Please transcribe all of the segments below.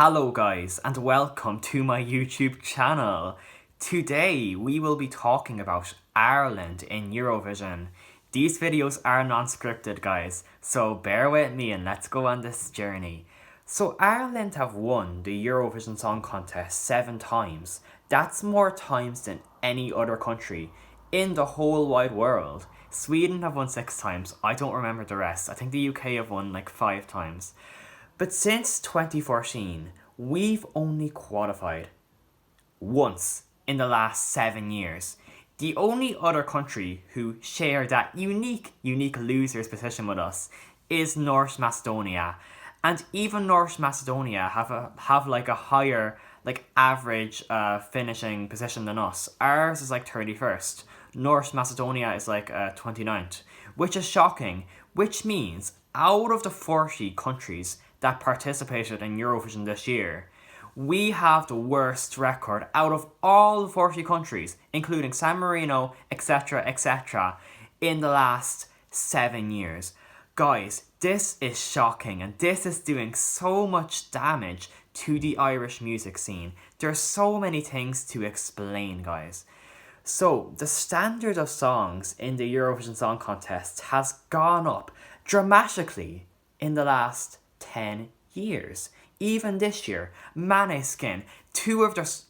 Hello guys and welcome to my YouTube channel. Today we will be talking about Ireland in Eurovision. These videos are non-scripted guys, so bear with me and let's go on this journey. So Ireland have won the Eurovision Song Contest 7 times. That's more times than any other country in the whole wide world. Sweden have won 6 times, I don't remember the rest. I think the UK have won like 5 times. But since 2014, we've only qualified once in the last 7 years. The only other country who share that unique loser's position with us is North Macedonia. And even North Macedonia have a higher average finishing position than us. Ours is like 31st. North Macedonia is like 29th, which is shocking, which means out of the 40 countries that participated in Eurovision this year, we have the worst record out of all 40 countries, including San Marino, etc., in the last 7 years. Guys, this is shocking and this is doing so much damage to the Irish music scene. There's so many things to explain, guys. So, the standard of songs in the Eurovision Song Contest has gone up dramatically in the last 10 years. Even this year, Måneskin,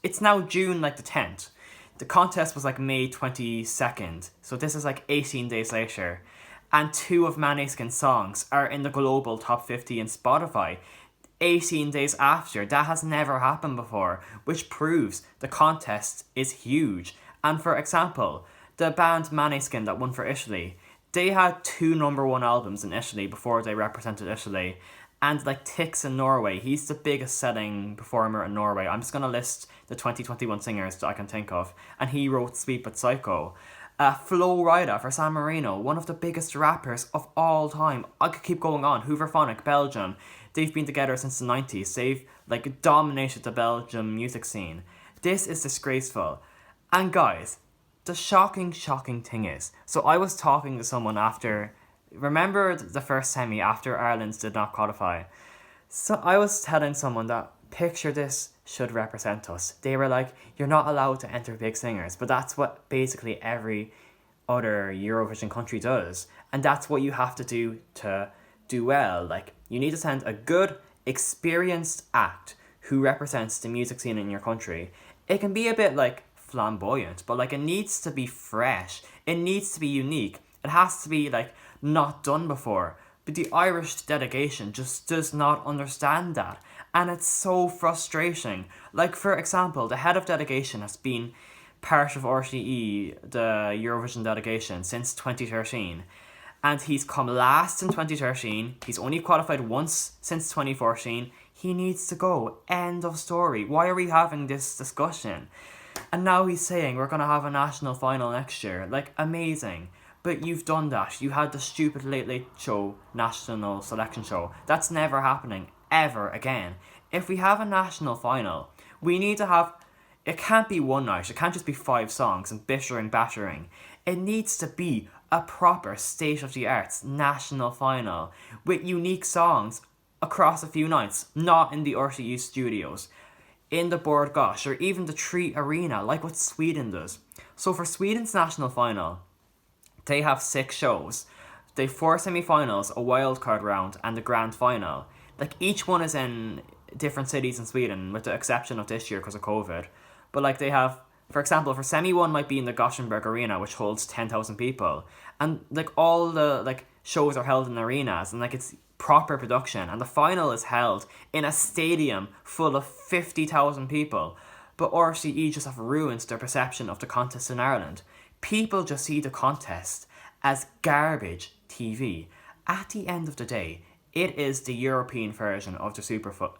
it's now June the 10th. The contest was May 22nd, so this is 18 days later. And 2 of Måneskin's songs are in the global top 50 in Spotify 18 days after. That has never happened before, which proves the contest is huge. And for example, the band Måneskin that won for Italy, they had 2 number 1 albums in Italy before they represented Italy. And Tix in Norway, he's the biggest selling performer in Norway. I'm just going to list the 2021 singers that I can think of. And he wrote Sweet But Psycho. Flo Rida for San Marino, one of the biggest rappers of all time. I could keep going on. Hooverphonic, Belgium. They've been together since the 90s. They've dominated the Belgium music scene. This is disgraceful. And guys, the shocking thing is, so I was talking to someone after, remember the first semi after Ireland did not qualify? So I was telling someone that, picture this should represent us. They were like, you're not allowed to enter big singers, but that's what basically every other Eurovision country does. And that's what you have to do well. You need to send a good, experienced act who represents the music scene in your country. It can be a bit flamboyant, but it needs to be fresh. It needs to be unique. It has to be not done before. But the Irish delegation just does not understand that. And it's so frustrating. For example, the head of delegation has been part of RTE, the Eurovision delegation, since 2013. And he's come last in 2013. He's only qualified once since 2014. He needs to go. End of story. Why are we having this discussion? And now he's saying we're going to have a national final next year. Amazing. But you've done that. You had the stupid Late Late Show national selection show. That's never happening ever again. If we have a national final, we need to have... It can't be one night. It can't just be 5 songs and bittering, battering. It needs to be a proper state-of-the-art national final with unique songs across a few nights, not in the RTE studios, in the Bord Gosh, or even the Tree Arena, like what Sweden does. So for Sweden's national final, they have 6 shows. They have 4 semi-finals, a wildcard round, and the grand final. Each one is in different cities in Sweden, with the exception of this year because of COVID. But they have, for example, for semi 1 might be in the Gothenburg Arena, which holds 10,000 people. And all the shows are held in arenas, and it's proper production. And the final is held in a stadium full of 50,000 people. But RCE just have ruined their perception of the contest in Ireland. People just see the contest as garbage TV. At the end of the day, it is the European version of the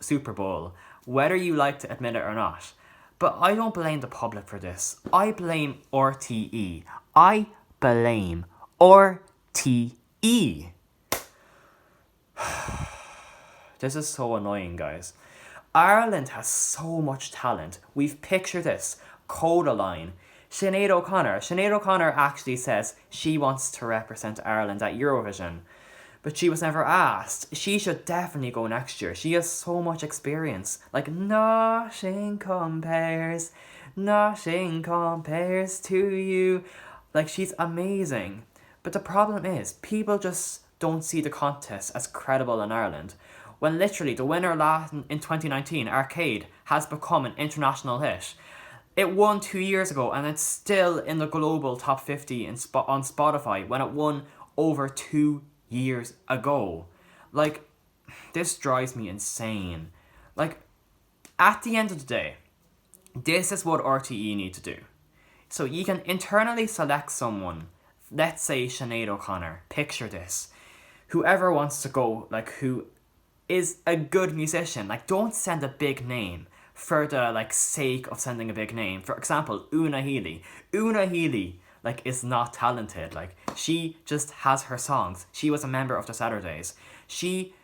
Super Bowl, whether you like to admit it or not. But I don't blame the public for this. I blame RTE. I blame RTE. This is so annoying, guys. Ireland has so much talent. We've pictured this. Codaline. Sinead O'Connor actually says she wants to represent Ireland at Eurovision. but she was never asked. She should definitely go next year. She has so much experience. Like, nothing compares to you. Like, she's amazing. But the problem is, people just don't see the contest as credible in Ireland. When literally the winner last in 2019, Arcade, has become an international hit. It won 2 years ago and it's still in the global top 50 on Spotify when it won over 2 years ago. Like, this drives me insane. Like, at the end of the day, this is what RTE need to do. So you can internally select someone, let's say Sinead O'Connor, picture this. Whoever wants to go, like, who is a good musician, like, don't send a big name for the, like, sake of sending a big name. For example, Una Healy. Una Healy, like, is not talented. Like, she just has her songs. She was a member of the Saturdays. She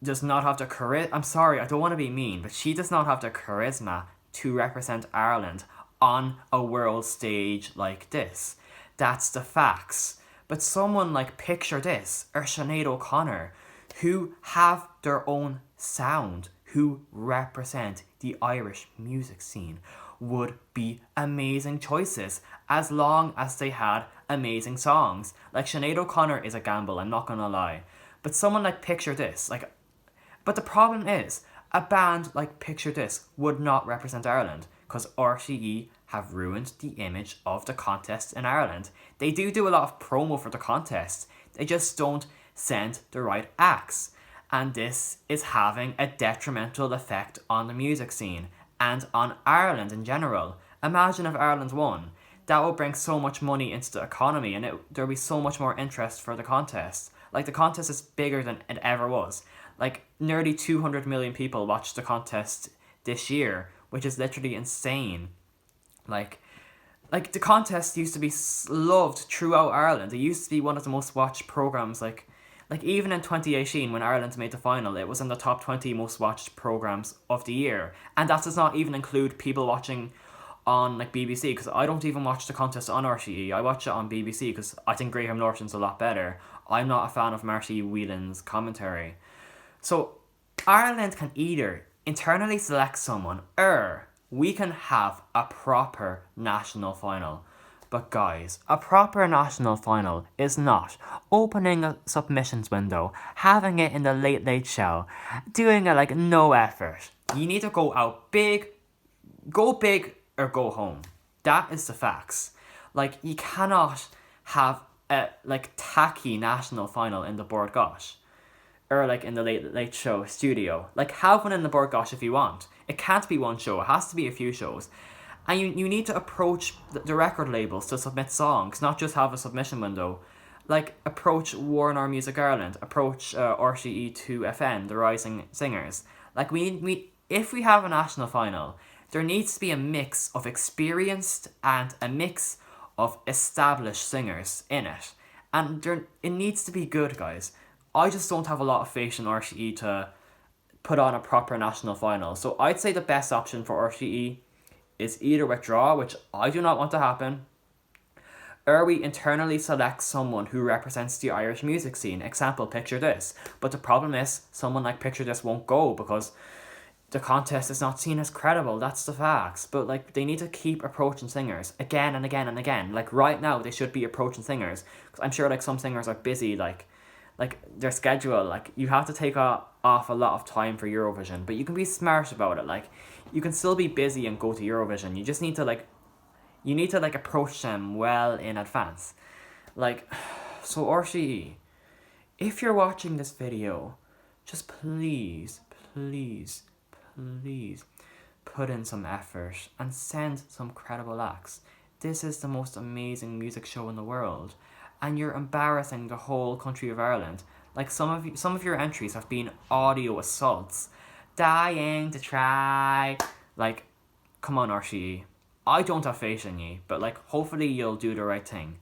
does not have the charisma. I'm sorry, I don't want to be mean, but she does not have the charisma to represent Ireland on a world stage like this. That's the facts. But someone like, picture this, or Sinead O'Connor, who have their own sound, who represent the Irish music scene, would be amazing choices as long as they had amazing songs. Like, Sinead O'Connor is a gamble, I'm not gonna lie. But someone like Picture This, like, but the problem is, a band like Picture This would not represent Ireland because RTE have ruined the image of the contest in Ireland. They do a lot of promo for the contest. They just don't send the right acts. And this is having a detrimental effect on the music scene and on Ireland in general. Imagine if Ireland won. That would bring so much money into the economy and there would be so much more interest for the contest. Like, the contest is bigger than it ever was. Like, nearly 200 million people watched the contest this year, which is literally insane. Like the contest used to be loved throughout Ireland. It used to be one of the most watched programs. Like even in 2018, when Ireland made the final, it was in the top 20 most watched programs of the year. And that does not even include people watching on, like, BBC, because I don't even watch the contest on RTE. I watch it on BBC because I think Graham Norton's a lot better. I'm not a fan of Marty Whelan's commentary. So Ireland can either internally select someone, or we can have a proper national final. But guys, a proper national final is not opening a submissions window, having it in the Late Late Show, doing it like no effort. You need to go out big, go big or go home. That is the facts. Like, you cannot have a, like, tacky national final in the Bord Gáis, or like in the Late Late Show studio. Like, have one in the Bord Gáis if you want. It can't be one show, it has to be a few shows. And you need to approach the record labels to submit songs, not just have a submission window. Like, approach Warner Music Ireland, approach RTE2FN, the Rising Singers. Like, if we have a national final, there needs to be a mix of experienced and a mix of established singers in it. And it needs to be good, guys. I just don't have a lot of faith in RTE to put on a proper national final. So I'd say the best option for RTE is either withdraw, which I do not want to happen, or we internally select someone who represents the Irish music scene. Example, Picture This. But the problem is, someone like Picture This won't go because the contest is not seen as credible. That's the facts. But, like, they need to keep approaching singers again and again and again. Like, right now, they should be approaching singers. Because I'm sure, like, some singers are busy, like their schedule, like, you have to take off a lot of time for Eurovision, but you can be smart about it. Like, you can still be busy and go to Eurovision. You just need to, like, approach them well in advance. Like, so RTE, if you're watching this video, just please put in some effort and send some credible acts. This is the most amazing music show in the world, and you're embarrassing the whole country of Ireland. Like, some of your entries have been audio assaults. Dying to try. Like, come on, RTE. I don't have faith in you, but, like, hopefully you'll do the right thing.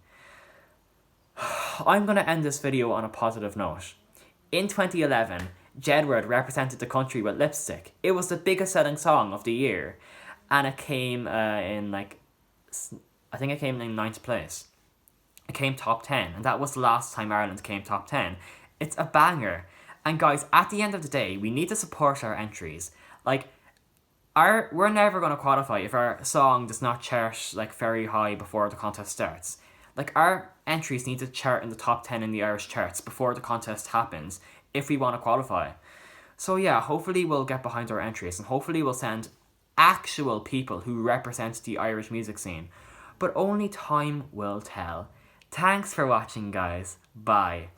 I'm going to end this video on a positive note. In 2011, Jedward represented the country with Lipstick. It was the biggest selling song of the year, and it came in, like, I think it came in 9th place. It came top 10, and that was the last time Ireland came top 10. It's a banger. And guys, at the end of the day, we need to support our entries. Like, we're never going to qualify if our song does not chart like very high before the contest starts. Like, our entries need to chart in the top 10 in the Irish charts before the contest happens if we want to qualify. So yeah, hopefully we'll get behind our entries and hopefully we'll send actual people who represent the Irish music scene. But only time will tell. Thanks for watching, guys. Bye.